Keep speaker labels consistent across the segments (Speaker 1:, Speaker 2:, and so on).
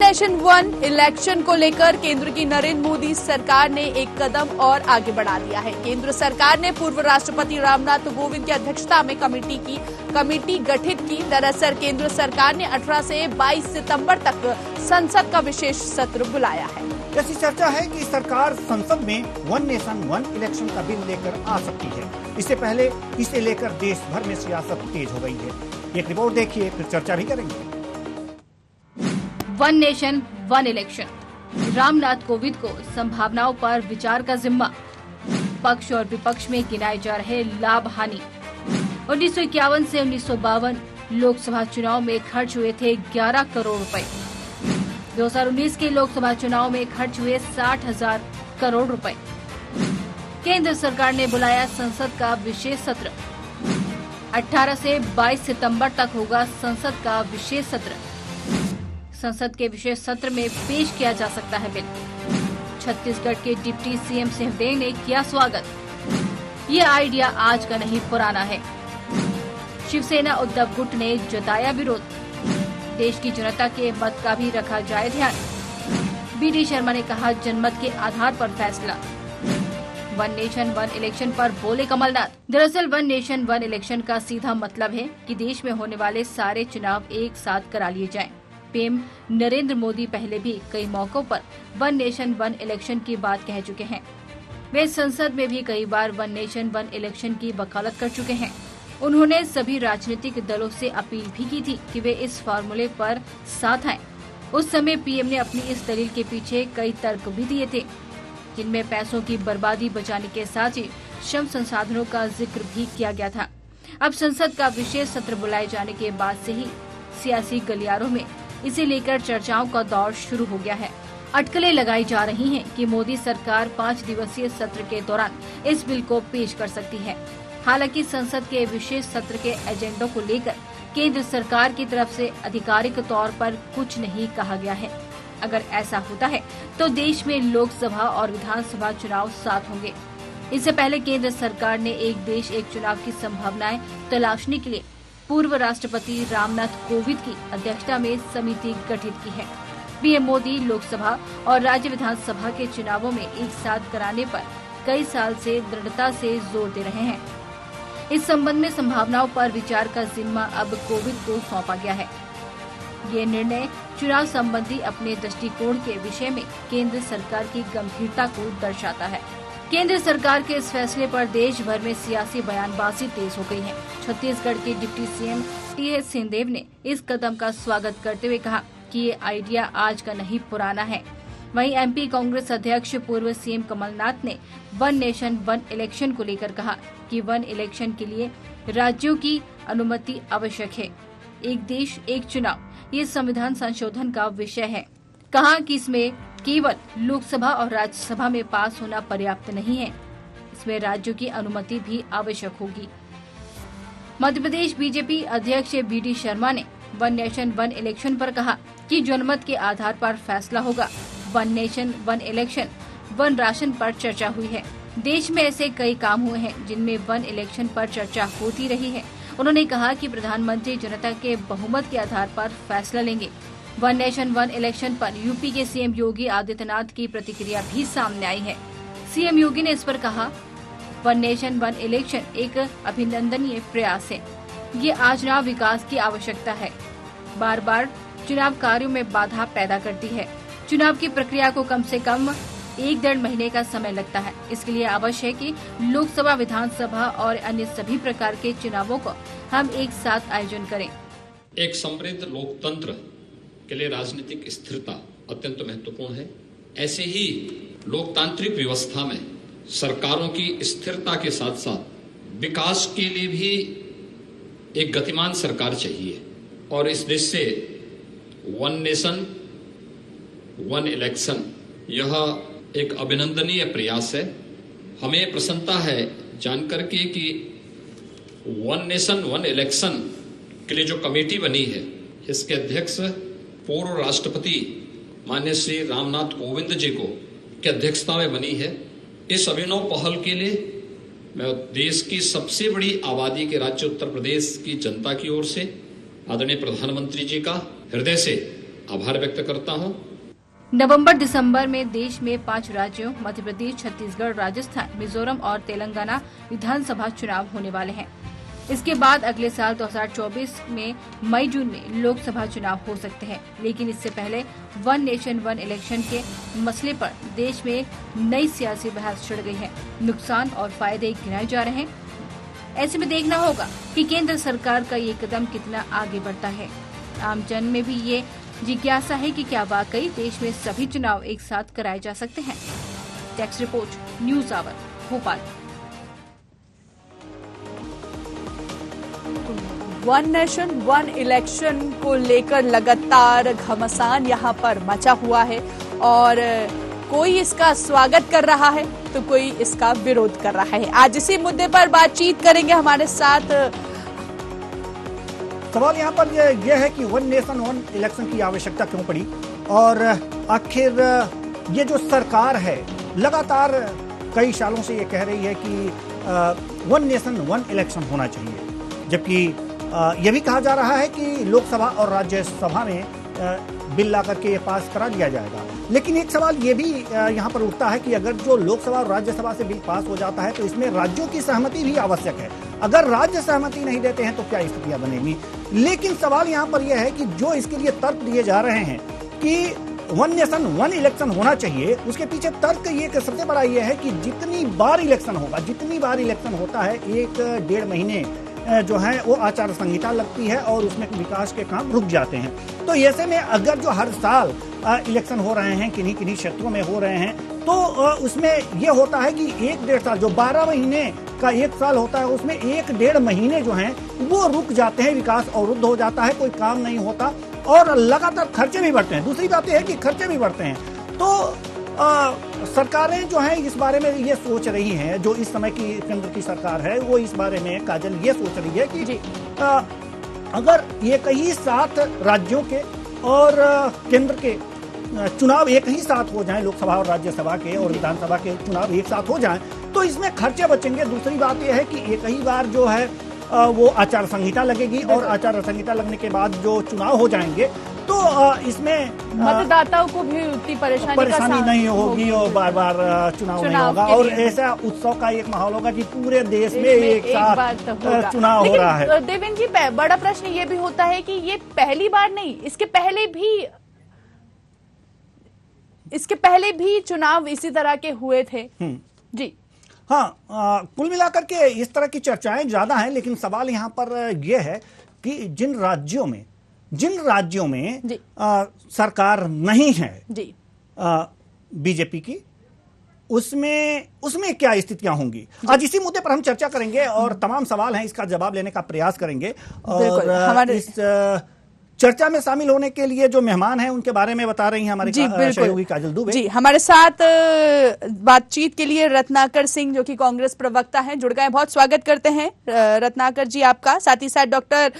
Speaker 1: Nation one election को लेकर केंद्र की नरेंद्र मोदी सरकार ने एक कदम और आगे बढ़ा दिया है। केंद्र सरकार ने पूर्व राष्ट्रपति रामनाथ कोविंद की अध्यक्षता में कमेटी गठित की। दरअसल केंद्र सरकार ने 18 से 22 सितंबर तक संसद का विशेष सत्र बुलाया है।
Speaker 2: ऐसी चर्चा है कि सरकार संसद में वन नेशन वन इलेक्शन का बिल लेकर आ सकती है। इससे पहले इसे लेकर देश भर में सियासत तेज हो गई है। एक रिपोर्ट देखिए, फिर चर्चा भी करेंगे।
Speaker 3: One nation one election, Ramnath Kovind को संभावनाओं पर विचार का जिम्मा। पक्ष और विपक्ष में गिनाए जा रहे लाभ हानि। 1951 से 1952 लोकसभा चुनाव में खर्च हुए थे 11 करोड़ रुपए। 2019 के लोकसभा चुनाव में खर्च हुए 60,000 करोड़ रुपए। केंद्र सरकार ने बुलाया संसद का विशेष सत्र। 18 से 22 सितंबर तक होगा संसद का विशेष सत्र। संसद के विशेष सत्र में पेश किया जा सकता है बिल। छत्तीसगढ़ के डिप्टी सीएम सिंहदेव ने किया स्वागत। ये आइडिया आज का नहीं पुराना है। शिवसेना उद्धव गुट ने जताया विरोध। देश की जनता के मत का भी रखा जाए ध्यान। बीडी शर्मा ने कहा जनमत के आधार पर फैसला। वन नेशन वन इलेक्शन पर बोले कमलनाथ। दरअसल वन नेशन वन इलेक्शन का सीधा मतलब है कि देश में होने वाले सारे चुनाव एक साथ करा लिए जाएं। पीएम नरेंद्र मोदी पहले भी कई मौकों पर वन नेशन वन इलेक्शन की बात कह चुके हैं। वे संसद में भी कई बार वन नेशन वन इलेक्शन की वकालत कर चुके हैं। उन्होंने सभी राजनीतिक दलों से अपील भी की थी कि वे इस फार्मूले पर साथ आएं। उस समय पीएम ने अपनी इस दलील के पीछे कई तर्क भी दिए थे, जिनमें पैसों की बर्बादी बचाने के साथ ही श्रम संसाधनों का जिक्र भी किया गया था। अब संसद का विशेष सत्र बुलाए जाने के बाद से ही सियासी गलियारों में इसे लेकर चर्चाओं का दौर शुरू हो गया है। अटकलें लगाई जा रही हैं कि मोदी सरकार 5 दिवसीय सत्र के दौरान इस बिल को पेश कर सकती है। हालांकि संसद के विशेष सत्र के एजेंडों को लेकर केंद्र सरकार की तरफ से आधिकारिक तौर पर कुछ नहीं कहा गया है। अगर ऐसा होता है तो देश में लोकसभा और विधानसभा चुनाव साथ होंगे। इससे पहले केंद्र सरकार ने एक देश एक चुनाव की संभावनाएं तलाशने के लिए पूर्व राष्ट्रपति रामनाथ कोविंद की अध्यक्षता में समिति गठित की है। पीएम मोदी लोकसभा और राज्य विधानसभा के चुनावों में एक साथ कराने पर कई साल से दृढ़ता से जोर दे रहे हैं। इस संबंध में संभावनाओं पर विचार का जिम्मा अब कोविंद को सौंपा गया है। ये निर्णय चुनाव संबंधी अपने दृष्टिकोण के विषय में केंद्र सरकार की गंभीरता को दर्शाता है। केंद्र सरकार के इस फैसले पर देश भर में सियासी बयानबाजी तेज हो गई है। छत्तीसगढ़ के डिप्टी सीएम टीएस सिंहदेव ने इस कदम का स्वागत करते हुए कहा कि ये आइडिया आज का नहीं पुराना है। वहीं एमपी कांग्रेस अध्यक्ष पूर्व सीएम कमलनाथ ने वन नेशन वन इलेक्शन को लेकर कहा कि वन इलेक्शन के लिए राज्यों की अनुमति आवश्यक है। एक देश एक चुनाव, ये संविधान संशोधन का विषय है। कहा कि इसमें केवल लोकसभा और राज्यसभा में पास होना पर्याप्त नहीं है, इसमें राज्यों की अनुमति भी आवश्यक होगी। मध्य प्रदेश बीजेपी अध्यक्ष बीडी शर्मा ने वन नेशन वन इलेक्शन पर कहा कि जनमत के आधार पर फैसला होगा। One nation one election, one ration पर चर्चा हुई है। देश में ऐसे कई काम हुए हैं जिनमें वन इलेक्शन पर चर्चा होती रही है। उन्होंने कहा कि प्रधानमंत्री जनता के बहुमत के आधार पर फैसला लेंगे। वन नेशन वन इलेक्शन पर यूपी के सीएम योगी आदित्यनाथ की प्रतिक्रिया भी सामने आई है। सीएम योगी ने इस पर कहा, वन नेशन वन इलेक्शन एक अभिनंदनीय प्रयास है। ये आचुनाव विकास की आवश्यकता है। बार बार चुनाव कार्यों में बाधा पैदा करती है। चुनाव की प्रक्रिया को कम से कम 1-1.5 महीने का समय लगता है। इसके लिए आवश्यक है कि लोकसभा, विधानसभा और अन्य सभी प्रकार के चुनावों को हम एक साथ आयोजन करें।
Speaker 4: एक समृद्ध लोकतंत्र के लिए राजनीतिक स्थिरता अत्यंत महत्वपूर्ण है। ऐसे ही लोकतांत्रिक व्यवस्था में सरकारों की स्थिरता के साथ साथ विकास के लिए भी एक गतिमान सरकार चाहिए और इस देश से वन नेशन वन इलेक्शन यह एक अभिनंदनीय प्रयास है। हमें प्रसन्नता है जानकर के कि वन नेशन वन इलेक्शन के लिए जो कमेटी बनी है, इसके अध्यक्ष पूर्व राष्ट्रपति माननीय श्री रामनाथ कोविंद जी को की अध्यक्षता में बनी है। इस अभिनव पहल के लिए मैं देश की सबसे बड़ी आबादी के राज्य उत्तर प्रदेश की जनता की ओर से आदरणीय प्रधानमंत्री जी का हृदय से आभार व्यक्त करता हूं।
Speaker 3: नवंबर दिसंबर में देश में 5 राज्यों मध्य प्रदेश, छत्तीसगढ़, राजस्थान, मिजोरम और तेलंगाना विधानसभा चुनाव होने वाले हैं। इसके बाद अगले साल 2024 में मई जून में लोकसभा चुनाव हो सकते हैं, लेकिन इससे पहले वन नेशन वन इलेक्शन के मसले पर देश में नई सियासी बहस छिड़ गई है। नुकसान और फायदे गिनाए जा रहे हैं। ऐसे में देखना होगा कि केंद्र सरकार का ये कदम कितना आगे बढ़ता है। आम जन में भी ये जिज्ञासा है कि क्या वाकई देश में सभी चुनाव एक साथ कराए जा सकते हैं। Desk report, news hour, Bhopal.
Speaker 1: One nation one election को लेकर लगातार घमासान यहाँ पर मचा हुआ है और कोई इसका स्वागत कर रहा है तो कोई इसका विरोध कर रहा है। आज इसी मुद्दे पर बातचीत करेंगे। हमारे साथ
Speaker 2: सवाल यहाँ पर यह है कि वन नेशन वन इलेक्शन की आवश्यकता क्यों पड़ी और आखिर ये जो सरकार है लगातार कई सालों से ये कह रही है कि वन नेशन वन इलेक्शन होना चाहिए, जबकि यह भी कहा जा रहा है कि लोकसभा और राज्यसभा में बिल ला करके ये पास करा दिया जाएगा। लेकिन एक सवाल ये भी यहाँ पर उठता है कि अगर जो लोकसभा और राज्यसभा से बिल पास हो जाता है तो इसमें राज्यों की सहमति भी आवश्यक है। अगर राज्य सहमति नहीं देते हैं तो क्या स्थितियां बनेगी। लेकिन सवाल यहाँ पर यह है कि जो इसके लिए तर्क दिए जा रहे हैं कि वन नेशन वन इलेक्शन होना चाहिए, उसके पीछे तर्क ये सबसे बड़ा ये है कि जितनी बार इलेक्शन होता है 1-1.5 महीने जो है वो आचार संहिता लगती है और उसमें विकास के काम रुक जाते हैं। तो ऐसे में अगर जो हर साल इलेक्शन हो रहे हैं, किन्हीं क्षेत्रों में हो रहे हैं, तो उसमें यह होता है कि 1-1.5 साल, जो 12 महीने का 1 साल होता है उसमें 1-1.5 महीने जो हैं वो रुक जाते हैं, विकास अवरुद्ध हो जाता है, कोई काम नहीं होता और लगातार खर्चे भी बढ़ते हैं। दूसरी बात यह है कि खर्चे भी बढ़ते हैं। तो सरकारें जो हैं इस बारे में ये सोच रही हैं, जो इस समय की केंद्र की सरकार है वो इस बारे में काजल ये सोच रही है कि अगर एक ही साथ राज्यों के और केंद्र के चुनाव एक ही साथ हो जाएं, लोकसभा और राज्यसभा के और विधानसभा के चुनाव एक साथ हो जाएं, तो इसमें खर्चे बचेंगे। दूसरी बात यह है कि एक ही बार जो है वो आचार संहिता लगेगी और आचार संहिता लगने के बाद जो चुनाव हो जाएंगे तो इसमें
Speaker 1: मतदाताओं को भी उतनी परेशानी
Speaker 2: नहीं होगी और बार बार चुनाव नहीं होगा और ऐसा उत्सव का एक माहौल होगा कि पूरे देश में एक साथ चुनाव हो रहा है।
Speaker 1: देवेंद्र जी, बड़ा प्रश्न ये भी होता है कि ये पहली बार नहीं, इसके पहले भी चुनाव इसी तरह के हुए थे जी।
Speaker 2: हाँ, कुल मिलाकर के इस तरह की चर्चाएं ज्यादा हैं, लेकिन सवाल यहाँ पर यह है कि जिन राज्यों में सरकार नहीं है बीजेपी की, उसमें क्या स्थितियां होंगी। आज इसी मुद्दे पर हम चर्चा करेंगे और तमाम सवाल हैं, इसका जवाब लेने का प्रयास करेंगे। और इस चर्चा में शामिल होने के लिए जो मेहमान हैं उनके बारे में बता रही हैं हमारे सहयोगी काजल दुबे
Speaker 1: जी। हमारे साथ बातचीत के लिए रत्नाकर सिंह जो कि कांग्रेस प्रवक्ता हैं जुड़ गए। बहुत स्वागत करते हैं रत्नाकर जी आपका। साथ ही साथ डॉक्टर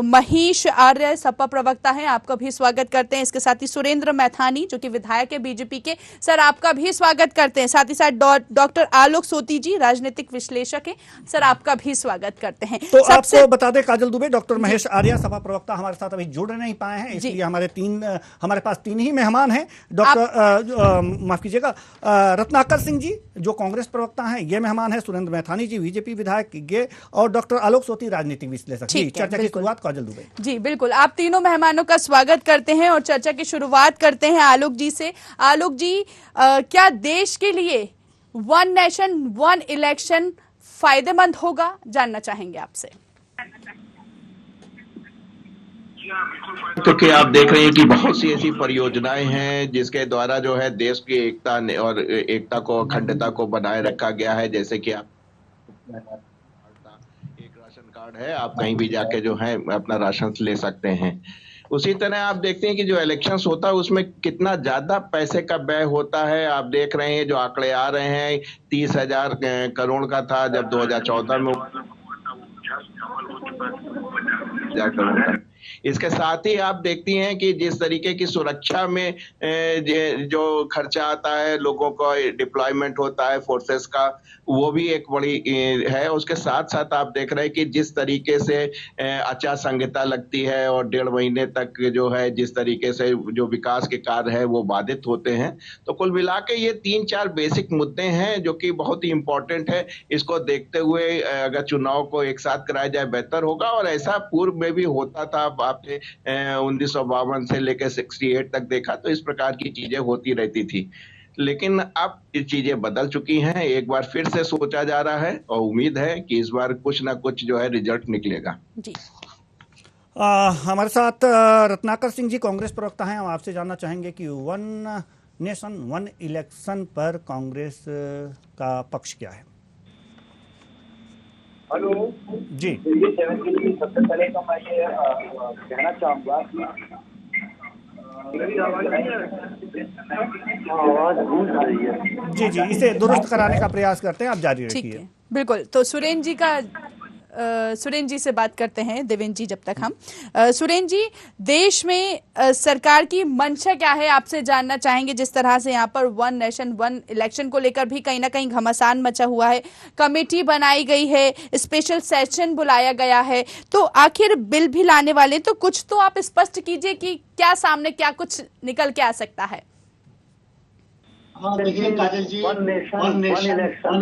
Speaker 1: महेश आर्य सपा प्रवक्ता हैं, आपका भी स्वागत करते हैं। इसके साथ ही सुरेंद्र मैथानी जो कि विधायक है बीजेपी के, सर आपका भी स्वागत करते हैं। साथ ही साथ डॉक्टर आलोक सोती जी राजनीतिक विश्लेषक हैं, सर आपका भी स्वागत करते हैं।
Speaker 2: तो आपको बता दें काजल दुबे, डॉक्टर महेश आर्य सपा प्रवक्ता हमारे साथ अभी जुड़ नहीं पाए हैं, इसलिए हमारे पास 3 ही मेहमान हैं। डॉक्टर माफ कीजिएगा, रत्नाकर सिंह जी जो कांग्रेस प्रवक्ता हैं ये मेहमान है, सुरेंद्र मैथानी जी बीजेपी विधायक ये, और डॉक्टर आलोक सोती राजनीतिक विश्लेषक। चर्चा की शुरुआत काजल दुबे
Speaker 1: जी। बिल्कुल, आप तीनों मेहमानों का स्वागत करते हैं और चर्चा की शुरुआत करते हैं आलोक जी से। आलोक जी, क्या देश के लिए वन नेशन वन इलेक्शन फायदेमंद होगा, जानना चाहेंगे आपसे।
Speaker 5: क्योंकि आप देख रहे हैं कि बहुत सी ऐसी परियोजनाएं हैं जिसके द्वारा जो है देश की एकता को, अखंडता को बनाए रखा गया है। जैसे कि आप एक राशन कार्ड है, आप कहीं भी जाके जो है अपना राशन ले सकते हैं। उसी तरह आप देखते हैं कि जो इलेक्शंस होता है उसमें कितना ज्यादा पैसे का व्यय होता है। आप देख रहे हैं जो आंकड़े आ रहे हैं 30,000 करोड़ का था जब 2014 में 50,000 करोड़ था। इसके साथ ही आप देखती हैं कि जिस तरीके की सुरक्षा में जो खर्चा आता है, लोगों को डिप्लॉयमेंट होता है फोर्सेस का, वो भी एक बड़ी है। उसके साथ साथ आप देख रहे हैं कि जिस तरीके से आचार संहिता लगती है और 1.5 महीने तक जो है जिस तरीके से जो विकास के कार्य है वो बाधित होते हैं। तो कुल मिला के ये 3-4 बेसिक मुद्दे हैं जो कि बहुत ही इंपॉर्टेंट है। इसको देखते हुए अगर चुनाव को एक साथ कराया जाए बेहतर होगा, और ऐसा पूर्व में भी होता था। आपने 1952 से लेकर 68 तक देखा तो इस प्रकार की चीजें होती रहती थी, लेकिन अब ये चीजें बदल चुकी हैं। एक बार फिर से सोचा जा रहा है और उम्मीद है कि इस बार कुछ ना कुछ जो है रिजल्ट निकलेगा।
Speaker 1: जी
Speaker 2: हमारे साथ रत्नाकर सिंह जी कांग्रेस प्रवक्ता हैं। हम आपसे जानना चाहेंगे कि वन नेशन वन इलेक्शन पर कांग्रेस का पक्ष क्या है?
Speaker 6: हेलो
Speaker 2: जी
Speaker 6: सबसे पहले तो मैं ये कहना चाहूँगा कि आवाज गूंज रही है।
Speaker 2: जी जी, इसे दुरुस्त कराने का प्रयास करते हैं, आप जारी
Speaker 1: ठीक
Speaker 2: रखिए।
Speaker 1: है, बिल्कुल। तो सुरेन जी से बात करते हैं, देवेंद्र जी जब तक हम। सुरेन जी, देश में सरकार की मंशा क्या है, आपसे जानना चाहेंगे। जिस तरह से यहाँ पर वन नेशन वन इलेक्शन को लेकर भी कहीं ना कहीं घमासान मचा हुआ है, कमेटी बनाई गई है, स्पेशल सेशन बुलाया गया है, तो आखिर बिल भी लाने वाले, तो कुछ तो आप स्पष्ट कीजिए कि क्या सामने क्या कुछ निकल के आ सकता है।
Speaker 7: हाँ देखिए काजल जी,
Speaker 6: वन नेशन वन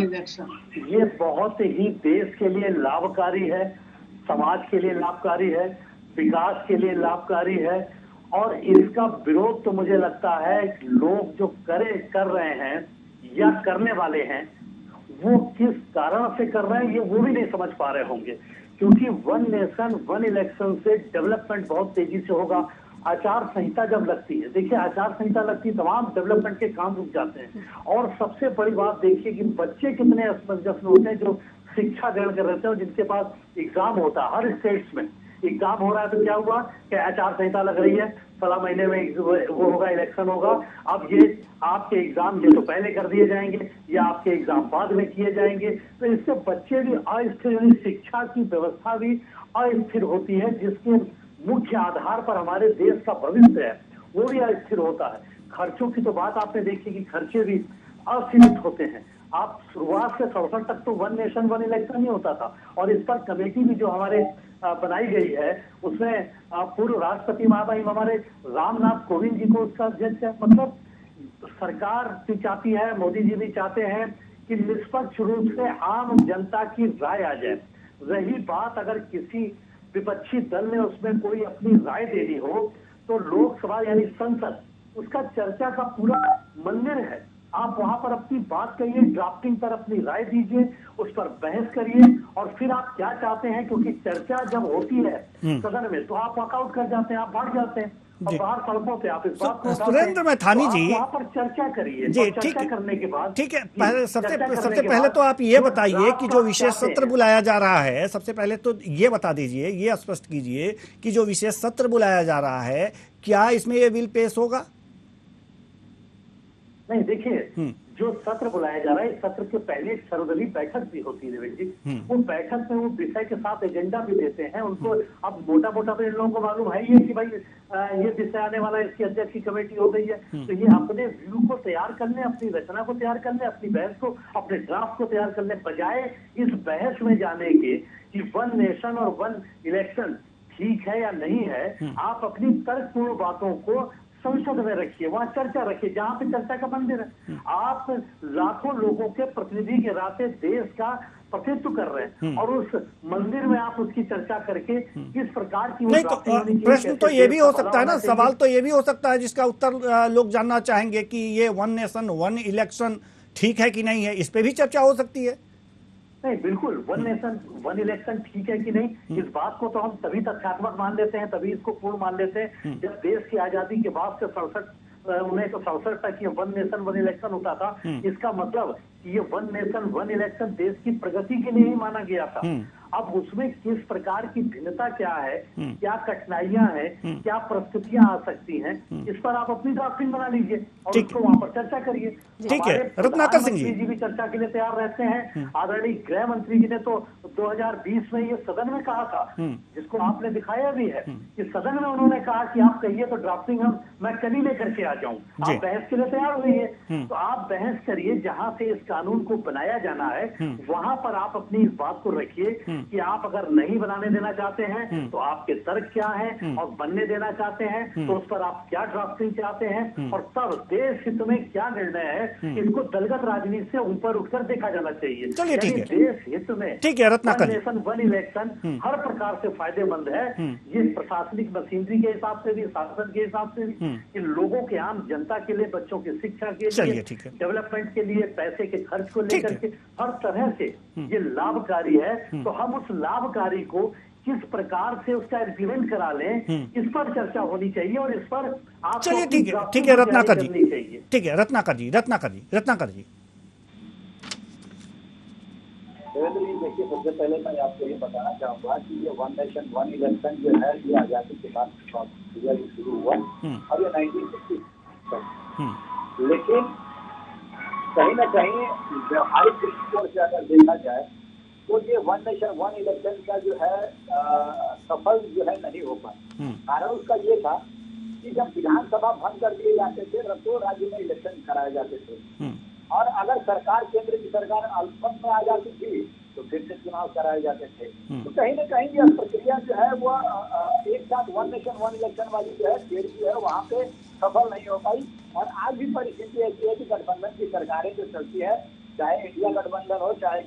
Speaker 6: इलेक्शन ये बहुत ही देश के लिए लाभकारी है, समाज के लिए लाभकारी है, विकास के लिए लाभकारी है। और इसका विरोध तो मुझे लगता है लोग जो कर रहे हैं या करने वाले हैं, वो किस कारण से कर रहे हैं ये वो भी नहीं समझ पा रहे होंगे। क्योंकि वन नेशन वन इलेक्शन से डेवलपमेंट बहुत तेजी से होगा। आचार संहिता जब लगती है, देखिए आचार संहिता लगती है, तमाम डेवलपमेंट के काम रुक जाते हैं। और सबसे बड़ी बात देखिए कि बच्चे कितने असमंजस में होते हैं जो शिक्षा ग्रहण कर रहे हैं, जिनके पास एग्जाम होता है। हर स्टेट्स में एग्जाम हो रहा है तो क्या हुआ कि आचार संहिता लग रही है, 16 महीने में वो होगा, इलेक्शन होगा। अब ये आपके एग्जाम ये तो पहले कर दिए जाएंगे या आपके एग्जाम बाद में किए जाएंगे, तो इससे बच्चे भी अस्थिर, शिक्षा की व्यवस्था भी अस्थिर होती है, जिसके मुख्य आधार पर हमारे देश का भविष्य है वो भी अस्थिर होता है। खर्चों की तो बात आपने देखी कि खर्चे भी असीमित होते हैं। आप शुरुआत से 67 तक तो वन नेशन वन इलेक्शन ही होता था, और इस पर कमेटी भी जो हमारे बनाई गई है उसमें पूर्व राष्ट्रपति महामहिम हमारे रामनाथ कोविंद जी को उसका अध्यक्ष है। मतलब सरकार भी चाहती है, मोदी जी भी चाहते हैं कि निष्पक्ष रूप से आम जनता की राय आ जाए। रही बात अगर किसी विपक्षी दल ने उसमें कोई अपनी राय देनी हो तो लोकसभा यानी संसद उसका चर्चा का पूरा मंदिर है। आप वहां पर अपनी बात कहिए, ड्राफ्टिंग पर अपनी राय दीजिए, उस पर बहस करिए, और फिर आप क्या चाहते हैं, क्योंकि चर्चा जब होती है सदन में तो आप वॉकआउट कर जाते हैं, आप भाग जाते हैं और बाहर सड़कों पे आप इस बात को
Speaker 2: सुरेंद्र मैथानी जी
Speaker 6: वहाँ पर चर्चा करिए
Speaker 2: जी।
Speaker 6: चर्चा करने के बाद
Speaker 2: ठीक है, सबसे पहले तो आप ये बताइए कि जो विशेष सत्र बुलाया जा रहा है, सबसे पहले तो ये बता दीजिए, ये स्पष्ट कीजिए कि जो विशेष सत्र बुलाया जा रहा है क्या इसमें ये बिल पेश होगा?
Speaker 6: नहीं, देखिए जो सत्र बुलाया जा रहा है, इस सत्र के पहले एक सर्वदलीय बैठक भी होती है देवेंद्र जी। वो बैठक में वो विषय के साथ एजेंडा भी देते हैं उनको। अब मोटा मोटा तो इन लोगों को मालूम है ही कि भाई ये विषय आने वाला है, इसकी अध्यक्ष की कमेटी हो गई है, तो ये अपने व्यू को तैयार कर लें, अपनी रचना को तैयार कर लें, अपनी बहस को, अपने ड्राफ्ट को तैयार कर लें, बजाय इस बहस में जाने के कि वन नेशन और वन इलेक्शन ठीक है या नहीं है। आप अपनी तर्कपूर्ण बातों को संसद में रखिए, वहां चर्चा रखिए, जहां पे चर्चा का मंदिर है। आप लाखों लोगों के प्रतिनिधि के नाते देश का प्रतिनिधित्व कर रहे हैं, और उस मंदिर में आप उसकी चर्चा करके किस प्रकार की
Speaker 2: नहीं, तो प्रश्न तो ये भी हो सकता है ना, सवाल तो ये भी हो सकता है जिसका उत्तर लोग जानना चाहेंगे कि ये वन नेशन वन इलेक्शन ठीक है कि नहीं है, इस पे भी चर्चा हो सकती है।
Speaker 6: नहीं, बिल्कुल वन नेशन वन इलेक्शन ठीक है कि नहीं, इस बात को तो हम तभी तथ्यात्मक मान लेते हैं, तभी इसको पूर्ण मान लेते हैं जब देश की आजादी के बाद से 1967 तक ये वन नेशन वन इलेक्शन होता था। इसका मतलब कि ये वन नेशन वन इलेक्शन देश की प्रगति के लिए ही माना गया था। अब उसमें किस प्रकार की भिन्नता क्या है, क्या कठिनाइयां हैं, क्या प्रस्तुतियां आ सकती हैं, इस पर आप अपनी ड्राफ्टिंग बना लीजिए और उसको वहां पर चर्चा करिए।
Speaker 2: ठीक है, रत्नाकर सिंह
Speaker 6: जी भी चर्चा के लिए तैयार रहते हैं। आदरणीय गृह मंत्री जी ने तो 2020 में ये सदन में कहा था, जिसको आपने दिखाया भी है कि सदन में उन्होंने कहा कि आप कहिए तो ड्राफ्टिंग मैं कल ही लेकर के आ जाऊं। आप बहस के लिए तैयार हुई है तो आप बहस करिए, जहां से इस कानून को बनाया जाना है वहां पर आप अपनी इस बात को रखिए कि आप अगर नहीं बनाने देना चाहते हैं तो आपके तर्क क्या है, और बनने देना चाहते हैं तो उस पर आप क्या ड्राफ्टिंग चाहते हैं, और तब देश हित में क्या निर्णय है, इसको दलगत राजनीति से ऊपर उठकर देखा जाना चाहिए।
Speaker 2: चलिए ठीक है,
Speaker 6: देश हित में
Speaker 2: ठीक है रत्नाकर जी,
Speaker 6: नेशन वन इलेक्शन हर प्रकार से फायदेमंद है। ये प्रशासनिक मशीनरी के हिसाब से भी, शासन के हिसाब से भी, इन लोगों के, आम जनता के लिए, बच्चों की शिक्षा के लिए, डेवलपमेंट के लिए, पैसे के खर्च को लेकर के हर तरह से ये लाभकारी है। तो हम उस लाभकारी को किस प्रकार से उसका इम्प्लीमेंट करा लें, इस पर चर्चा होनी चाहिए और इस पर आप
Speaker 2: चलिए ठीक है रत्नाकर जी, ठीक है रत्नाकर जी, रत्नाकर जी।
Speaker 8: देवेंद्र जी देखिए, सबसे पहले मैं आपको ये बताना चाहूंगा कि ये वन नेशन वन इलेक्शन जो है ये आजादी के बाद शुरू हुआ और ये 1960, लेकिन कहीं ना कहीं व्यावहारिक दृष्टिकोण से अगर देखा जाए तो ये वन नेशन वन इलेक्शन का जो है सफल जो है नहीं हो पाया। कारण उसका ये था कि जब विधानसभा भंग कर दिए जाते थे तो राज्य में इलेक्शन कराए जाते थे, और अगर सरकार, केंद्र की सरकार अल्पमत में आ जाती थी तो फिर से चुनाव कराए जाते थे। तो कहीं ना कहीं यह प्रक्रिया जो है वो एक साथ वन नेशन वन इलेक्शन वाली जो है थ्योरी जो है वहाँ पे सफल नहीं हो पाई। और आज भी परिस्थिति ऐसी है कि गठबंधन की सरकारें जो चलती है, चाहे इंडिया गठबंधन हो चाहे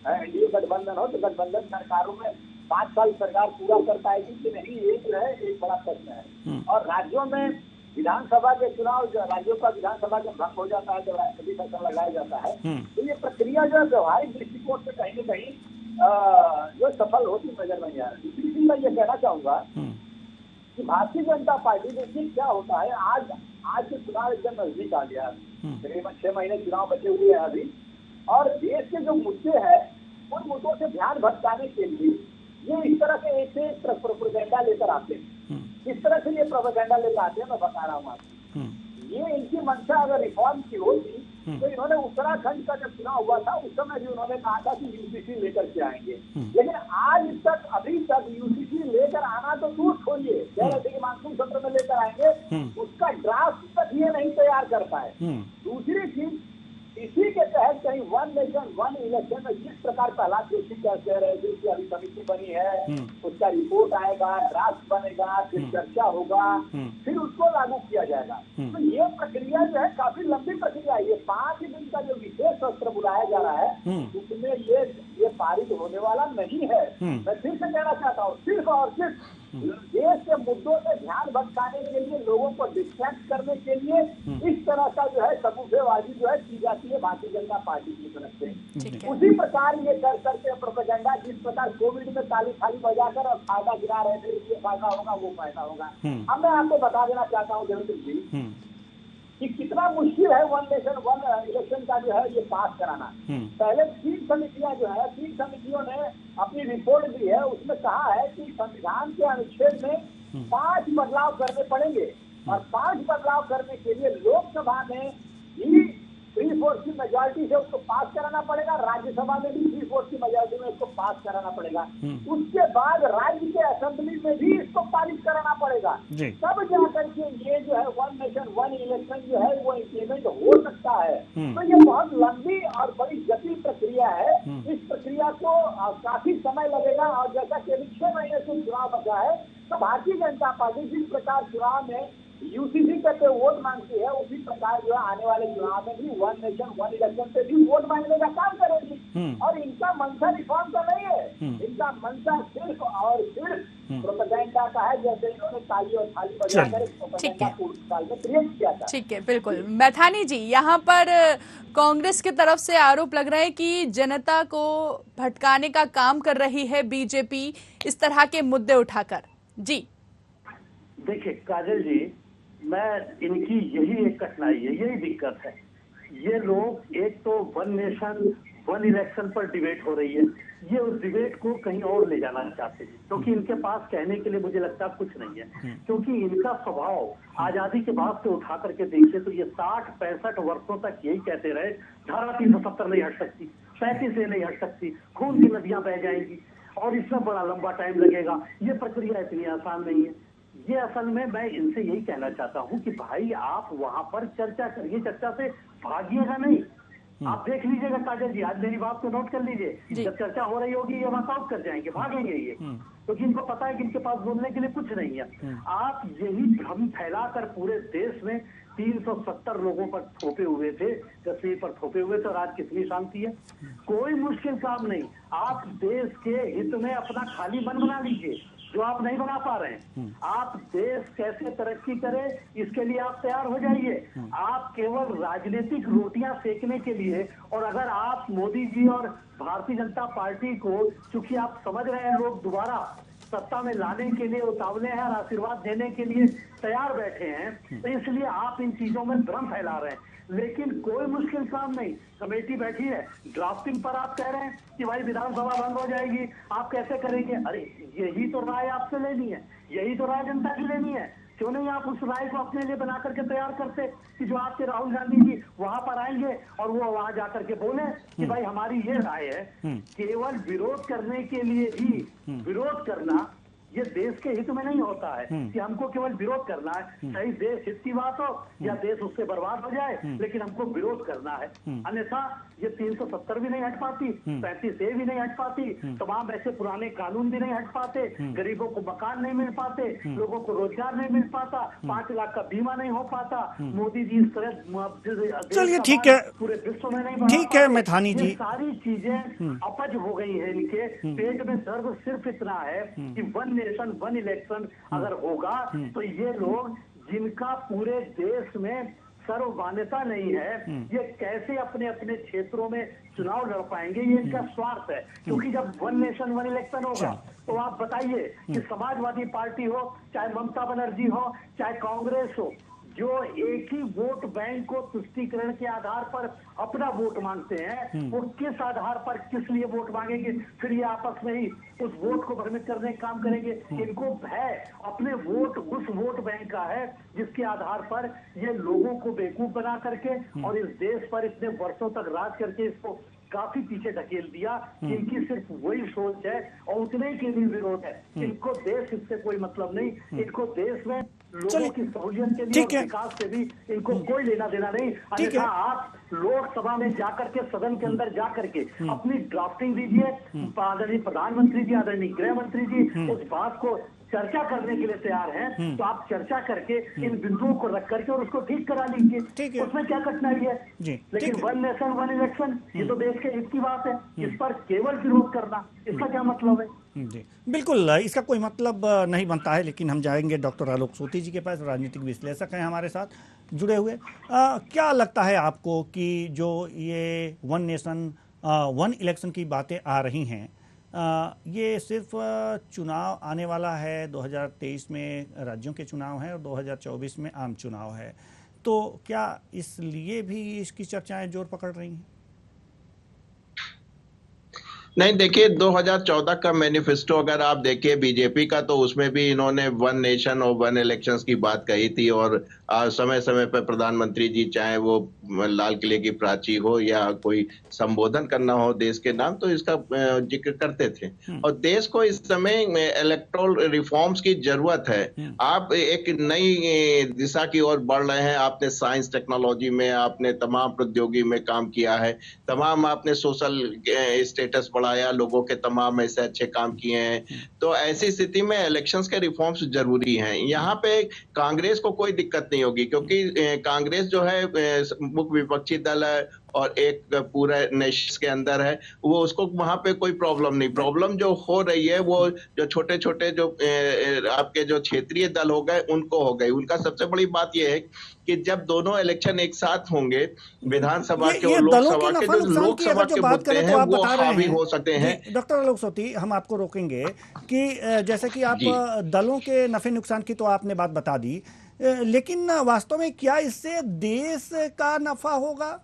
Speaker 8: एनडीए गठबंधन हो, तो गठबंधन सरकारों में 5 साल सरकार पूरा कर पाएगी कि नहीं, ये जो है एक बड़ा प्रश्न है। और राज्यों में विधानसभा के चुनाव, राज्यों का विधानसभा जब भंग हो जाता है, जब राष्ट्रपति शासन लगाया जाता है, तो ये प्रक्रिया जो है व्यवहारिक दृष्टिकोण से कहीं न कहीं जो सफल होती नजर नहीं आ रही। दूसरी चीज मैं ये कहना चाहूंगा कि भारतीय जनता पार्टी, देखिए क्या होता है, आज के चुनाव एकदम नजदीक आ गया, तकरीबन 6 महीने चुनाव बचे हुए हैं अभी, और देश के जो मुद्दे हैं उन मुद्दों से ध्यान भटकाने के लिए ये इस तरह के एक प्रोपेगेंडा लेकर आते हैं। इस तरह से ये प्रोपेगेंडा लेकर आते हैं, मैं बता रहा हूँ आपको। ये इनकी मंशा अगर रिफॉर्म की होती तो इन्होंने उत्तराखंड का जब चुनाव हुआ था उस समय भी उन्होंने कहा था कि यूसीसी लेकर के आएंगे, लेकिन आज तक, अभी तक यूसीसी लेकर आना तो दूर छोड़िए, कह रहे थे कि मानसून सत्र में लेकर आएंगे, उसका ड्राफ्ट तक ये नहीं तैयार कर पाए। दूसरी चीज, इसी के तहत कहीं वन नेशन वन इलेक्शन में जिस प्रकार प्रहलाद जोशी कह रहे थे कि अभी समिति बनी है, उसका रिपोर्ट आएगा, ड्राफ्ट बनेगा, फिर चर्चा होगा, फिर उसको लागू किया जाएगा। तो ये प्रक्रिया जो है काफी लंबी प्रक्रिया है। ये 5 दिन का जो विशेष सत्र बुलाया जा रहा है उसमें ये पारित होने वाला नहीं है। मैं फिर से कहना चाहता हूँ, सिर्फ और सिर्फ देश के मुद्दों से ध्यान भटकाने के लिए, लोगों को डिस्ट्रैक्ट करने के लिए इस तरह का जो है समुफेबाजी जो है की जाती है भारतीय जनता पार्टी की तरफ से। उसी प्रकार ये कर करके प्रोपेगेंडा, जिस प्रकार कोविड में ताली थाली बजाकर और फायदा गिरा रहे थे, ये फायदा होगा वो फायदा होगा। अब मैं आपको बता देना चाहता हूँ देवेंद्र जी कि कितना मुश्किल है वन नेशन वन इलेक्शन का जो है ये पास कराना। पहले 3 समितियां जो है, 3 समितियों ने अपनी रिपोर्ट दी है, उसमें कहा है कि संविधान के अनुच्छेद में 5 बदलाव करने पड़ेंगे, और 5 बदलाव करने के लिए लोकसभा में भी 3/4 की मेजॉरिटी से उसको पास कराना पड़ेगा, राज्यसभा में भी 3/4 की मेजॉरिटी में उसको पास कराना पड़ेगा, उसके बाद राज्य के असेंबली में भी इसको पारित कराना पड़ेगा, तब जाकर के ये जो है वन नेशन वन इलेक्शन जो है वो इम्प्लीमेंट हो सकता है। तो ये बहुत लंबी और बड़ी जटिल प्रक्रिया है। इस प्रक्रिया को काफी समय लगेगा, और जैसा कि अभी 6 महीने से चुनाव बचा है, तो भारतीय जनता पार्टी जिस प्रकार चुनाव में यूसीसी करके वोट मांगती है, उसी प्रकार जो है आने वाले चुनाव में भी वन नेशन वन इलेक्शन से भी वोट मांगने का काम करेगी। और इनका मंशा रिफॉर्म का नहीं है, इनका मंशा सिर्फ और सिर्फ प्रोपेगेंडा का है, जैसे इन्होंने ताली और थाली बजाकर प्रोपेगेंडा पूर्व साल में क्रिएट किया था।
Speaker 1: ठीक है, बिल्कुल। मैथानी जी, यहाँ पर कांग्रेस की तरफ से आरोप लग रहा है कि जनता को भटकाने का काम कर रही है बीजेपी इस तरह के मुद्दे उठाकर। जी
Speaker 6: देखिए काजल जी, मैं इनकी यही एक कठिनाई है, यही दिक्कत है। ये लोग एक तो वन नेशन वन इलेक्शन पर डिबेट हो रही है, ये उस डिबेट को कहीं और ले जाना चाहते हैं, क्योंकि इनके पास कहने के लिए मुझे लगता है कुछ नहीं है। क्योंकि इनका स्वभाव आजादी के बाद से उठा करके देखिए तो ये 60-65 वर्षों तक यही कहते रहे, धारा 370 नहीं हट सकती, 35 से नहीं हट सकती, खून की नदियां बह जाएंगी और इसमें बड़ा लंबा टाइम लगेगा। ये प्रक्रिया इतनी आसान नहीं है। ये असल में मैं इनसे यही कहना चाहता हूँ कि भाई आप वहां पर चर्चा करिए, चर्चा से भागिएगा नहीं। आप देख लीजिएगा काजल जी, आज मेरी बात को नोट कर लीजिए, जब चर्चा हो रही होगी ये वॉकआउट कर जाएंगे, भागेंगे ये, क्योंकि इनको पता है कि इनके पास बोलने के लिए कुछ नहीं है। आप यही भ्रम फैलाकर पूरे देश में 370 लोगों पर थोपे हुए थे, कश्मीर पर थोपे हुए थे, और आज कितनी शांति है। कोई मुश्किल काम नहीं, आप देश के हित में अपना खाली मन बना लीजिए, जो आप नहीं बना पा रहे हैं। आप देश कैसे तरक्की करे इसके लिए आप तैयार हो जाइए। आप केवल राजनीतिक रोटियां सेकने के लिए, और अगर आप मोदी जी और भारतीय जनता पार्टी को, चूंकि आप समझ रहे हैं लोग दोबारा सत्ता में लाने के लिए उतावले हैं और आशीर्वाद देने के लिए तैयार बैठे हैं, तो इसलिए आप इन चीजों में भ्रम फैला रहे हैं। लेकिन कोई मुश्किल काम नहीं, कमेटी बैठी है, ड्राफ्टिंग पर आप कह रहे हैं कि भाई विधानसभा बंद हो जाएगी, आप कैसे करेंगे? अरे यही तो राय आपसे लेनी है, यही तो राय जनता की लेनी है। क्यों नहीं आप उस राय को अपने लिए बना करके तैयार करते कि जो आपके राहुल गांधी जी वहां पर आएंगे और वो वहां जाकर के बोले कि भाई हमारी ये राय है। केवल विरोध करने के लिए ही विरोध करना ये देश के हित में नहीं होता है कि हमको केवल विरोध करना है, चाहे देश हित की बात हो या देश उससे बर्बाद हो जाए, लेकिन हमको विरोध करना है। अन्यथा ये 370 भी नहीं हट पाती, 35A भी नहीं हट पाती, तमाम ऐसे पुराने कानून भी नहीं हट पाते, गरीबों को मकान नहीं मिल पाते, लोगों को रोजगार नहीं मिल पाता, 5 लाख का बीमा नहीं हो पाता, मोदी जी इस तरह
Speaker 2: चलिए ठीक है,
Speaker 6: पूरे विश्व में नहीं,
Speaker 2: ठीक है मैथानी जी,
Speaker 6: सारी चीजें अपज हो गई है। इनके पेट में दर्द सिर्फ इतना है कि वन नेशन वन इलेक्शन अगर होगा तो ये लोग जिनका पूरे देश में सर्व मान्यता नहीं है, ये कैसे अपने अपने क्षेत्रों में चुनाव लड़ पाएंगे? ये इनका स्वार्थ है। क्योंकि जब वन नेशन वन इलेक्शन होगा तो आप बताइए कि समाजवादी पार्टी हो, चाहे ममता बनर्जी हो, चाहे कांग्रेस हो, जो एक ही वोट बैंक को तुष्टीकरण के आधार पर अपना वोट मांगते हैं, वो किस आधार पर किस लिए वोट मांगेंगे? फिर ये आपस में ही उस वोट को भ्रमित करने का काम करेंगे। इनको भय अपने वोट उस वोट बैंक का है जिसके आधार पर ये लोगों को बेवकूफ बना करके और इस देश पर इतने वर्षों तक राज करके इसको काफी पीछे धकेल दिया। इनकी सिर्फ वही सोच है और उतने के भी विरोध है। इनको देश इससे कोई मतलब नहीं, इनको देश में लोगों की सहूलियत के लिए और विकास से भी इनको कोई लेना देना नहीं। अन्यथा आप लोकसभा में जाकर के, सदन के अंदर जाकर के अपनी ड्राफ्टिंग दीजिए, आदरणीय प्रधानमंत्री जी, आदरणीय गृह मंत्री जी उस बात को चर्चा करने के लिए तैयार हैं, तो आप चर्चा करके इन बिंदुओं को रख करके और उसको ठीक करा लीजिए, उसमें क्या कठिनाई है? लेकिन वन नेशन वन इलेक्शन ये तो देश के हित की बात है, इस पर केवल विरोध करना इसका क्या मतलब है?
Speaker 2: जी बिल्कुल, इसका कोई मतलब नहीं बनता है। लेकिन हम जाएंगे डॉक्टर आलोक सोती जी के पास, राजनीतिक विश्लेषक हैं हमारे साथ जुड़े हुए। क्या लगता है आपको कि जो ये वन नेशन वन इलेक्शन की बातें आ रही हैं, ये सिर्फ चुनाव आने वाला है, 2023 में राज्यों के चुनाव हैं और 2024 में आम चुनाव है, तो क्या इसलिए भी इसकी चर्चाएं जोर पकड़ रही हैं?
Speaker 5: नहीं, देखिए 2014 का मैनिफेस्टो अगर आप देखिए बीजेपी का, तो उसमें भी इन्होंने वन नेशन और वन इलेक्शंस की बात कही थी। और समय समय पर प्रधानमंत्री जी चाहे वो लाल किले की प्राची हो या कोई संबोधन करना हो देश के नाम, तो इसका जिक्र करते थे। और देश को इस समय इलेक्टोरल रिफॉर्म्स की जरूरत है। आप एक नई दिशा की ओर बढ़ रहे हैं। आपने साइंस टेक्नोलॉजी में, आपने तमाम प्रौद्योगिकी में काम किया है, तमाम आपने सोशल स्टेटस बढ़ाया, लोगों के तमाम ऐसे अच्छे काम किए हैं। तो ऐसी स्थिति में इलेक्शंस के रिफॉर्म्स जरूरी हैं। यहाँ पे कांग्रेस को कोई दिक्कत नहीं होगी, क्योंकि कांग्रेस जो है मुख्य विपक्षी दल है और एक पूरे नेशन के अंदर है, वो उसको वहां पे कोई प्रॉब्लम नहीं। प्रॉब्लम जो हो रही है वो जो छोटे छोटे जो आपके जो क्षेत्रीय दल हो गए उनको हो गई। उनका सबसे बड़ी बात यह है कि जब दोनों इलेक्शन एक साथ होंगे, विधानसभा के और लोकसभा के, जो लोकसभा के मुद्दे हैं वो हावी हो सकते हैं।
Speaker 2: डॉक्टर आलोक सोती, हम आपको रोकेंगे कि जैसे कि आप दलों के नफे नुकसान की तो आपने बात बता दी, लेकिन वास्तव में क्या इससे देश का नफा होगा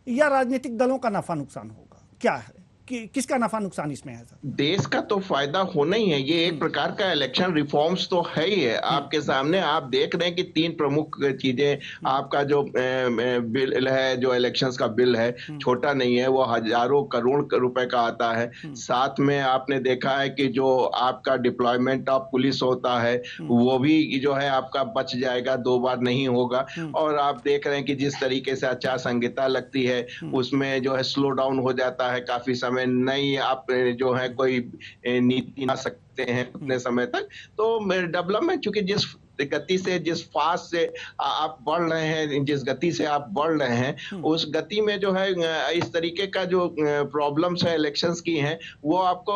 Speaker 2: या राजनीतिक दलों का नफा नुकसान होगा? क्या है कि किसका नफा नुकसान इसमें है सर?
Speaker 5: देश का तो फायदा होना ही है। ये एक प्रकार का इलेक्शन रिफॉर्म्स तो है ही है। आपके सामने आप देख रहे हैं कि 3 प्रमुख चीजें, आपका जो बिल है, जो इलेक्शंस का बिल है, छोटा नहीं है, वो हजारों करोड़ रुपए का आता है। साथ में आपने देखा है कि जो आपका डिप्लॉयमेंट ऑफ पुलिस होता है वो भी जो है आपका बच जाएगा, 2 बार नहीं होगा। और आप देख रहे हैं कि जिस तरीके से आचार संहिता लगती है उसमें जो है स्लो डाउन हो जाता है काफी समय, नहीं आप जो है कोई नीति ला सकते हैं उतने समय तक। तो डेवलपमेंट चूंकि जिस गति से, जिस फास्ट से आप बढ़ रहे हैं, जिस गति से आप बढ़ रहे हैं, उस गति में जो है इस तरीके का जो प्रॉब्लम्स है इलेक्शंस की हैं वो आपको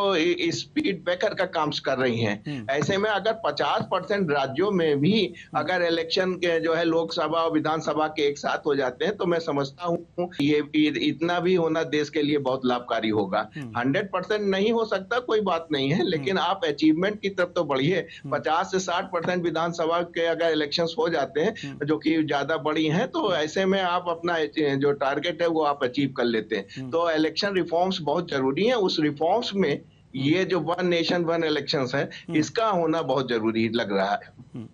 Speaker 5: स्पीड ब्रेकर का काम कर रही हैं। ऐसे में अगर 50% राज्यों में भी अगर इलेक्शन के जो है लोकसभा और विधानसभा के एक साथ हो जाते हैं तो मैं समझता हूँ ये इतना भी होना देश के लिए बहुत लाभकारी होगा। 100% नहीं हो सकता, कोई बात नहीं है, लेकिन आप अचीवमेंट की तरफ तो बढ़िए। 50 से 60% विधानसभा के अगर इलेक्शंस हो जाते हैं जो कि ज्यादा बड़ी हैं, तो ऐसे में आप अपना जो टारगेट है वो आप अचीव कर लेते हैं। तो इलेक्शन रिफॉर्म्स बहुत जरूरी है। उस रिफॉर्म्स में ये जो 1 नेशन 1 इलेक्शंस है इसका होना बहुत जरूरी लग रहा है।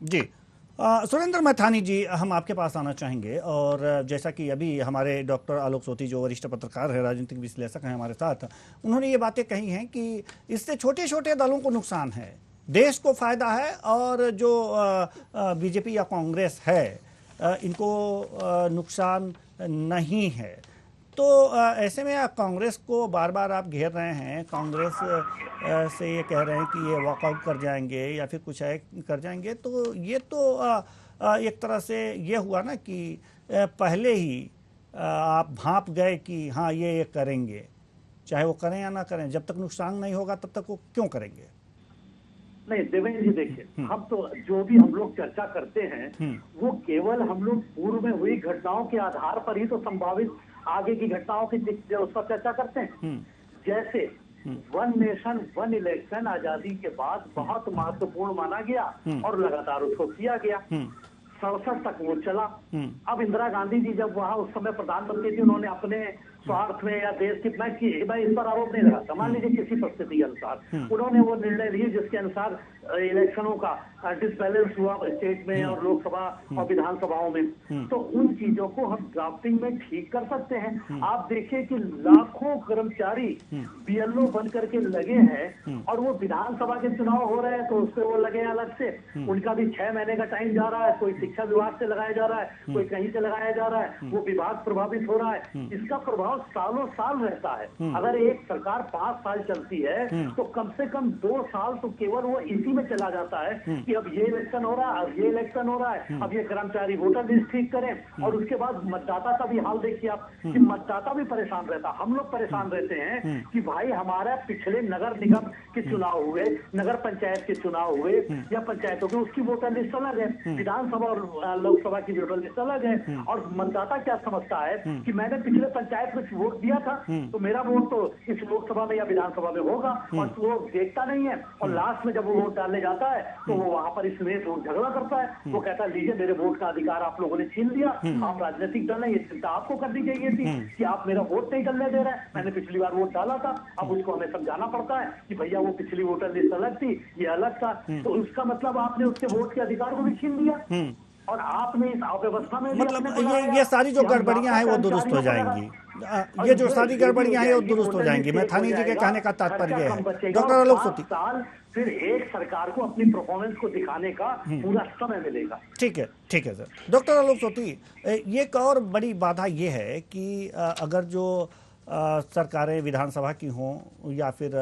Speaker 2: जी सुरेंद्र मैथानी जी, हम आपके पास आना चाहेंगे। और जैसा कि अभी हमारे डॉक्टर आलोक सोती जो वरिष्ठ पत्रकार है, राजनीतिक विश्लेषक हैं हमारे साथ, उन्होंने ये बातें कही हैं कि इससे छोटे छोटे दलों को नुकसान है, देश को फायदा है, और जो बीजेपी या कांग्रेस है इनको नुकसान नहीं है। तो ऐसे में कांग्रेस को बार बार आप घेर रहे हैं, कांग्रेस से ये कह रहे हैं कि ये वॉकआउट कर जाएंगे या फिर कुछ है कर जाएंगे, तो ये तो एक तरह से ये हुआ ना कि पहले ही आप भांप गए कि हाँ ये करेंगे, चाहे वो करें या ना करें, जब तक नुकसान नहीं होगा तब तक वो क्यों करेंगे?
Speaker 6: नहीं देवेंद्र जी, देखिए हम तो जो भी हम लोग चर्चा करते हैं वो केवल हम लोग पूर्व में हुई घटनाओं के आधार पर ही तो संभावित आगे की घटनाओं की उस पर चर्चा करते हैं। जैसे 1 नेशन 1 इलेक्शन आजादी के बाद बहुत महत्वपूर्ण माना गया और लगातार उसको किया गया। 67 तक वो चला। अब इंदिरा गांधी जी जब वहां उस समय प्रधानमंत्री थी, उन्होंने अपने स्वार्थ में या देश की मैं इस पर आरोप नहीं लगाता, मान लीजिए किसी परिस्थिति के अनुसार उन्होंने वो निर्णय लिए जिसके अनुसार इलेक्शनों का डिसबैलेंस हुआ स्टेट में और लोकसभा और विधानसभाओं में, तो उन चीजों को हम ड्राफ्टिंग में ठीक कर सकते हैं। आप देखिए कि लाखों कर्मचारी बीएलओ बन करके लगे हैं और वो विधानसभा के चुनाव हो रहे हैं तो उस पर वो लगे अलग से, उनका भी 6 महीने का टाइम जा रहा है, कोई शिक्षा विभाग से लगाया जा रहा है, कोई कहीं से लगाया जा रहा है, वो विभाग प्रभावित हो रहा है। इसका प्रभाव सालों साल रहता है। अगर एक सरकार 5 साल चलती है तो कम से कम 2 साल तो केवल वो इसी में चला जाता है कि अब ये इलेक्शन हो रहा है, अब ये इलेक्शन हो रहा है, अब ये कर्मचारी वोटर लिस्ट ठीक करें, और उसके बाद मतदाता का भी हाल देखिए आप कि मतदाता भी परेशान रहता, हम लोग परेशान रहते हैं कि भाई हमारा पिछले नगर निगम के चुनाव हुए, नगर पंचायत के चुनाव हुए या पंचायतों के, उसकी वोटर लिस्ट अलग है, विधानसभा और लोकसभा की वोटर लिस्ट अलग है। और मतदाता क्या समझता है कि मैंने पिछले पंचायत में वोट दिया था तो मेरा वोट तो इस लोकसभा में या विधानसभा में होगा, और वो देखता नहीं है। और लास्ट में जब वो वोट डालने जाता है तो वो वहां पर इसमें झगड़ा करता है, वो कहता है लीजिए मेरे वोट का अधिकार आप लोगों ने छीन लिया, आप राजनीतिक दल है, ये चिंता आपको करनी चाहिए थी कि आप मेरा वोट नहीं डालने दे रहे हैं, मैंने पिछली बार वोट डाला था। अब उसको हमें समझाना पड़ता है कि भैया वो पिछली वोटर लिस्ट अलग थी, ये अलग था, तो उसका मतलब आपने उसके वोट के अधिकार को भी छीन लिया और आपने इस अव्यवस्था में
Speaker 2: मतलब ये सारी जो गड़बड़ियां हैं वो दुरुस्त हो जाएंगी, ये जो सारी गड़बड़ियां हैं वो दुरुस्त हो जाएंगी। मैथानी जी के कहने का तात्पर्य है। डॉक्टर आलोक सोती,
Speaker 6: फिर एक सरकार को अपनी परफॉर्मेंस को दिखाने का पूरा समय मिलेगा।
Speaker 2: ठीक है सर। डॉक्टर आलोक सोती, ये एक और बड़ी बाधा ये है कि अगर जो सरकारें विधानसभा की हों या फिर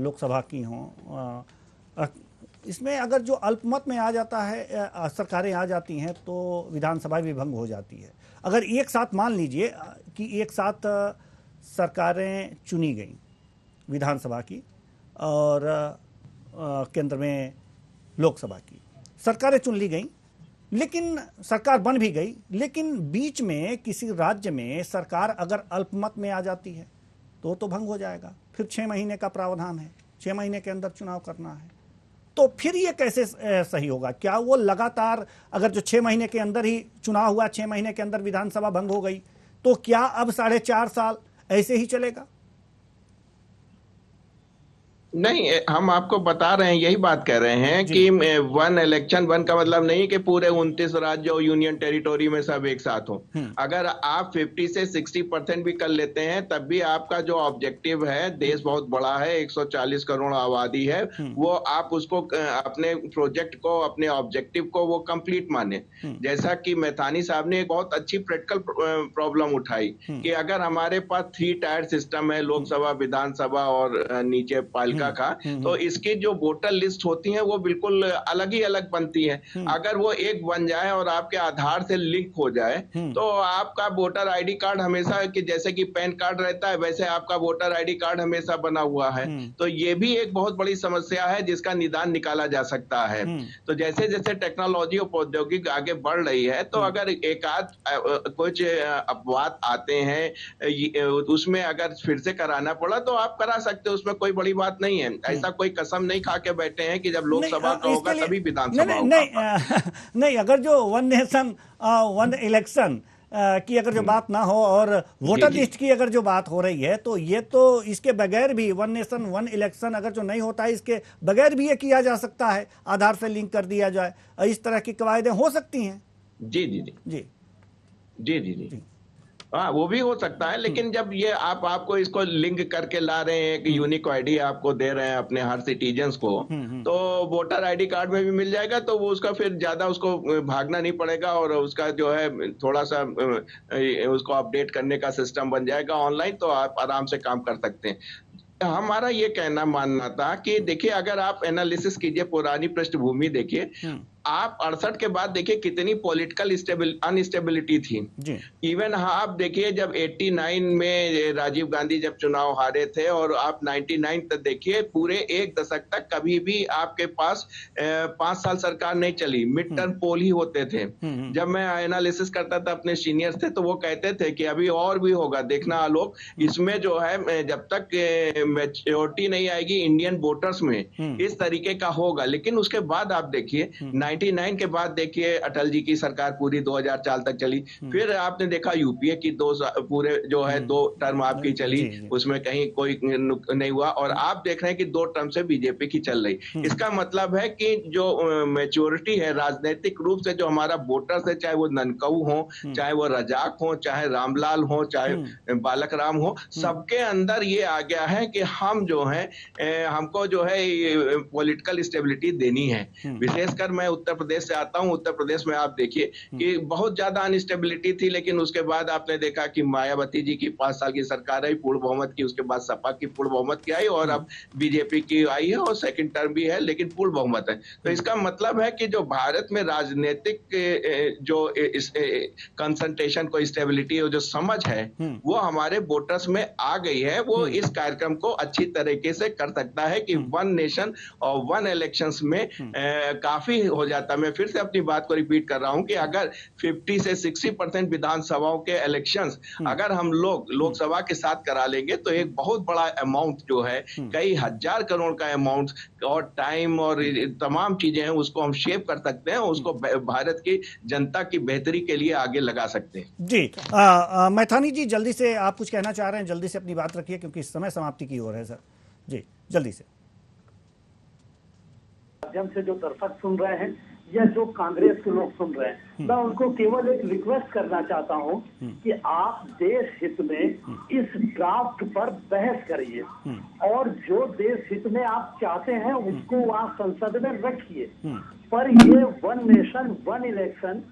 Speaker 2: लोकसभा की हों, इसमें अगर जो अल्पमत में आ जाता है, सरकारें आ जाती हैं तो विधानसभा भी भंग हो जाती है। अगर एक साथ मान लीजिए कि एक साथ सरकारें चुनी गई विधानसभा की और केंद्र में लोकसभा की, सरकारें चुन ली गई, लेकिन सरकार बन भी गई, लेकिन बीच में किसी राज्य में सरकार अगर अल्पमत में आ जाती है तो भंग हो जाएगा। फिर 6 महीने का प्रावधान है, 6 महीने के अंदर चुनाव करना है, तो फिर ये कैसे सही होगा? क्या वो लगातार अगर जो 6 महीने के अंदर ही चुनाव हुआ, 6 महीने के अंदर विधानसभा भंग हो गई, तो क्या अब 4.5 साल ऐसे ही चलेगा?
Speaker 5: नहीं, हम आपको बता रहे हैं, यही बात कह रहे हैं कि वन इलेक्शन वन का मतलब नहीं कि पूरे 29 राज्य और यूनियन टेरिटोरी में सब एक साथ हो। अगर आप 50 से 60% भी कर लेते हैं तब भी आपका जो ऑब्जेक्टिव है, देश बहुत बड़ा है, 140 करोड़ आबादी है, वो आप उसको अपने प्रोजेक्ट को, अपने ऑब्जेक्टिव को वो कंप्लीट माने। जैसा कि मैथानी साहब ने एक बहुत अच्छी प्रैक्टिकल प्रॉब्लम उठाई कि अगर हमारे पास 3 टायर सिस्टम है, लोकसभा, विधानसभा और नीचे पालिका का, तो इसकी जो वोटर लिस्ट होती है वो बिल्कुल अलग ही अलग बनती है। अगर वो एक बन जाए और आपके आधार से लिंक हो जाए तो आपका वोटर आईडी कार्ड हमेशा, कि जैसे कि पैन कार्ड रहता है वैसे आपका वोटर आईडी कार्ड हमेशा बना हुआ है। तो ये भी एक बहुत बड़ी समस्या है जिसका निदान निकाला जा सकता है। तो जैसे जैसे टेक्नोलॉजी और प्रौद्योगिकी आगे बढ़ रही है, तो अगर एक आध कुछ अपवाद आते हैं उसमें अगर फिर से कराना पड़ा तो आप करा सकते हो, उसमें कोई बड़ी बात नहीं है। ऐसा कोई कसम नहीं खा के बैठे हैं कि जब लोकसभा का होगा तभी विधानसभा होगा।
Speaker 2: नहीं, अगर जो वन नेशन वन इलेक्शन की अगर जो बात ना हो और वोटर लिस्ट की अगर जो बात हो रही है, तो ये तो इसके बगैर भी वन नेशन वन इलेक्शन अगर जो नहीं होता है, इसके बगैर भी ये किया जा सकता है, आधार से लिंक कर दिया जाए, इस तरह की कवायदें हो सकती हैं।
Speaker 5: जी जी जी जी जी जी जी हाँ, वो भी हो सकता है, लेकिन जब ये आपको इसको लिंक करके ला रहे हैं कि यूनिक आईडी आपको दे रहे हैं अपने हर सिटीजन्स को, तो वोटर आईडी कार्ड में भी मिल जाएगा, तो वो उसका फिर ज्यादा उसको भागना नहीं पड़ेगा और उसका जो है थोड़ा सा उसको अपडेट करने का सिस्टम बन जाएगा ऑनलाइन, तो आप आराम से काम कर सकते हैं। हमारा ये कहना मानना था कि देखिए, अगर आप एनालिसिस कीजिए, पुरानी पृष्ठभूमि देखिए, आप 68 के बाद देखिए कितनी पॉलिटिकल अनस्टेबिलिटी थी। इवन आप देखिए जब 89 में राजीव गांधी जब चुनाव हारे थे और आप 99 तक देखिए, पूरे एक दशक तक कभी भी आपके पास 5 साल सरकार नहीं चली, मिड टर्म पोल ही होते थे। जब मैं एनालिसिस करता था, अपने सीनियर्स थे तो वो कहते थे कि अभी और भी होगा, देखना आलोक, इसमें जो है जब तक मैच्योरिटी नहीं आएगी इंडियन वोटर्स में, इस तरीके का होगा। लेकिन उसके बाद आप देखिए 99 के बाद देखिए अटल जी की सरकार पूरी 2004 तक चली, फिर आपने देखा यूपीए की पूरे जो है 2 टर्म आपकी चली, उसमें कहीं कोई नहीं हुआ, और आप देख रहे हैं कि 2 टर्म से बीजेपी की चल रही। इसका मतलब है कि जो मैच्योरिटी है राजनीतिक रूप से, जो हमारा वोटर्स है, चाहे वो ननकऊ हो, चाहे वो रजाक हो, चाहे रामलाल हो, चाहे बालक राम हो, सबके अंदर ये आ गया है कि हम जो है हमको जो है पॉलिटिकल स्टेबिलिटी देनी है। विशेषकर मैं उत्तर प्रदेश से आता हूं। उत्तर प्रदेश में आप देखिए कि बहुत ज्यादा अनस्टेबिलिटी थी, लेकिन उसके बाद आपने देखा कि मायावती जी की 5 साल की सरकार आई पूर्ण बहुमत की, उसके बाद सपा की पूर्ण बहुमत की आई, और अब बीजेपी की आई है और सेकंड टर्म भी है, लेकिन पूर्ण बहुमत है। तो इसका मतलब है कि जो भारत में राजनीतिक जो कंसंट्रेशन को स्टेबिलिटी और जो समझ है वो हमारे वोटर्स में आ गई है। वो इस कार्यक्रम को अच्छी तरीके से कर सकता है कि वन नेशन और वन इलेक्शंस में काफी हो जाता। मैं फिर से अपनी बात को रिपीट कर रहा हूं कि अगर 50 से 60% विधानसभाओं के इलेक्शंस अगर हम लोग लोकसभा के साथ करा लेंगे, तो एक बहुत बड़ा अमाउंट जो है, कई हजार करोड़ का अमाउंट और टाइम और तमाम चीजें हैं, उसको हम शेप कर सकते हैं, उसको भारत की जनता की बेहतरी के लिए आगे लगा सकते हैं।
Speaker 2: जी मैथानी जी, जल्दी से आप कुछ कहना चाह रहे हैं, जल्दी से अपनी बात रखिए क्योंकि इस समय समाप्ति की ओर है सर। जी जल्दी से।
Speaker 6: माध्यम से जो दर्शक सुन रहे हैं या जो कांग्रेस के लोग सुन रहे हैं, मैं उनको केवल एक रिक्वेस्ट करना चाहता हूं कि आप देश हित में इस ड्राफ्ट पर बहस करिए और जो देश हित में आप चाहते हैं उसको वहां संसद में रखिए। पर ये वन नेशन वन इलेक्शन,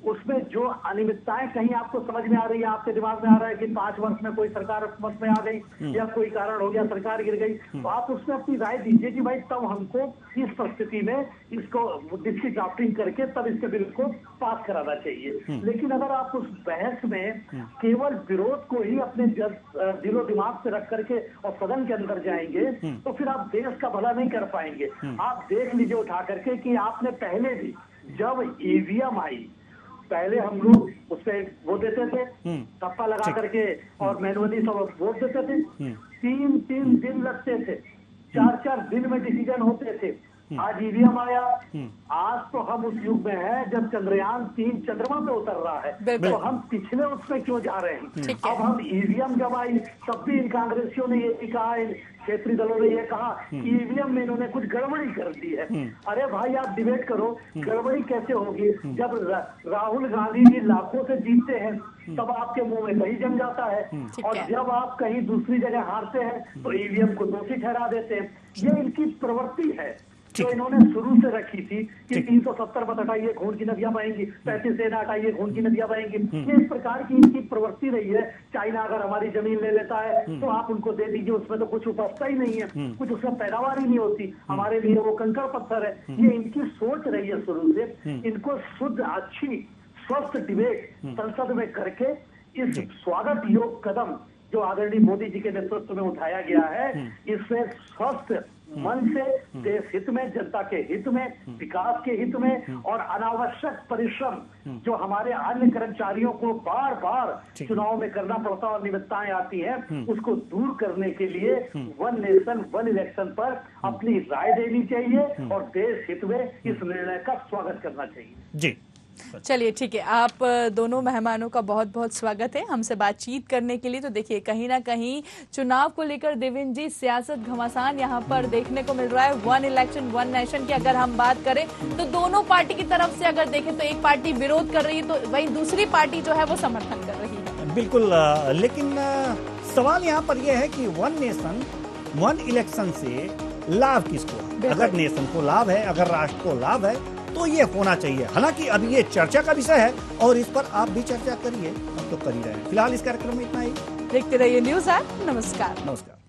Speaker 6: उसमें जो अनियमितताएं कहीं आपको समझ में आ रही है, आपके दिमाग में आ रहा है कि 5 वर्ष में कोई सरकार हुकूमत में आ गई या कोई कारण हो गया सरकार गिर गई, तो आप उसमें अपनी राय दीजिए कि भाई तब हमको इस परिस्थिति में इसको इसकी ड्राफ्टिंग करके तब इसके बिल को पास कराना चाहिए। लेकिन अगर आप उस बहस में केवल विरोध को ही अपने दिलो दिमाग से रख करके और सदन के अंदर जाएंगे तो फिर आप देश का भला नहीं कर पाएंगे। आप देख लीजिए उठा करके कि आपने पहले भी जब ईवीएम आई, पहले हम लोग उस पर वोट देते थे, टप्पा लगा करके और मैनुअली सब वोट देते थे, 3-3 दिन लगते थे, 4-4 दिन में डिसीजन होते थे। आज ईवीएम आया। आज तो हम उस युग में हैं जब चंद्रयान-3 चंद्रमा पे उतर रहा है, तो हम पिछले उसमें क्यों जा रहे हैं? अब हम ईवीएम जब आई तब भी इन कांग्रेसियों ने ये भी कहा, इन क्षेत्रीय दलों ने ये कहा कि ईवीएम में इन्होंने कुछ गड़बड़ी कर दी है। अरे भाई आप डिबेट करो, गड़बड़ी कैसे होगी? जब राहुल गांधी जी लाखों से जीतते हैं तब आपके मुंह में दही जम जाता है, और जब आप कहीं दूसरी जगह हारते हैं तो ईवीएम को दोषी ठहरा देते हैं। ये इनकी प्रवृत्ति है जो इन्होंने शुरू से रखी थी कि 370 मत हटाइए खून की नदियां बहेंगी, 35 सेना हटाइए खून की नदियां बहेंगी। ये इस प्रकार की इनकी प्रवृत्ति रही है। चाइना अगर हमारी जमीन ले लेता है तो आप उनको दे दीजिए, उसमें तो कुछ उपजता ही नहीं है, कुछ उसमें पैदावार ही नहीं होती, हमारे लिए वो कंकड़ पत्थर है। ये इनकी सोच रही है शुरू से। इनको शुद्ध, अच्छी, स्वस्थ डिबेट संसद में करके इस स्वागत योग कदम जो आदरणीय मोदी जी के नेतृत्व में उठाया गया है, इससे स्वस्थ मन से देश हित में, जनता के हित में, विकास के हित में और अनावश्यक परिश्रम जो हमारे अन्य कर्मचारियों को बार बार चुनाव में करना पड़ता और निमित्ताएं आती हैं, उसको दूर करने के लिए वन नेशन वन इलेक्शन पर अपनी राय देनी चाहिए और देश हित में इस निर्णय का स्वागत करना चाहिए।
Speaker 2: जी
Speaker 1: चलिए ठीक है, आप दोनों मेहमानों का बहुत बहुत स्वागत है हमसे बातचीत करने के लिए। तो देखिए कहीं ना कहीं चुनाव को लेकर देवेंद्र जी सियासत घमासान यहाँ पर देखने को मिल रहा है। वन इलेक्शन वन नेशन की अगर हम बात करें तो दोनों पार्टी की तरफ से अगर देखें तो एक पार्टी विरोध कर रही है तो वहीं दूसरी पार्टी जो है वो समर्थन कर रही है।
Speaker 2: बिल्कुल, लेकिन सवाल यहाँ पर यह है कि वन नेशन वन इलेक्शन से लाभ किसको? अगर नेशन को लाभ है, अगर राष्ट्र को लाभ है तो ये होना चाहिए। हालांकि अभी ये चर्चा का विषय है और इस पर आप भी चर्चा करिए, हम तो कर ही रहे हैं। फिलहाल इस कार्यक्रम में इतना ही।
Speaker 1: देखते रहिए न्यूज़ ऐप। नमस्कार।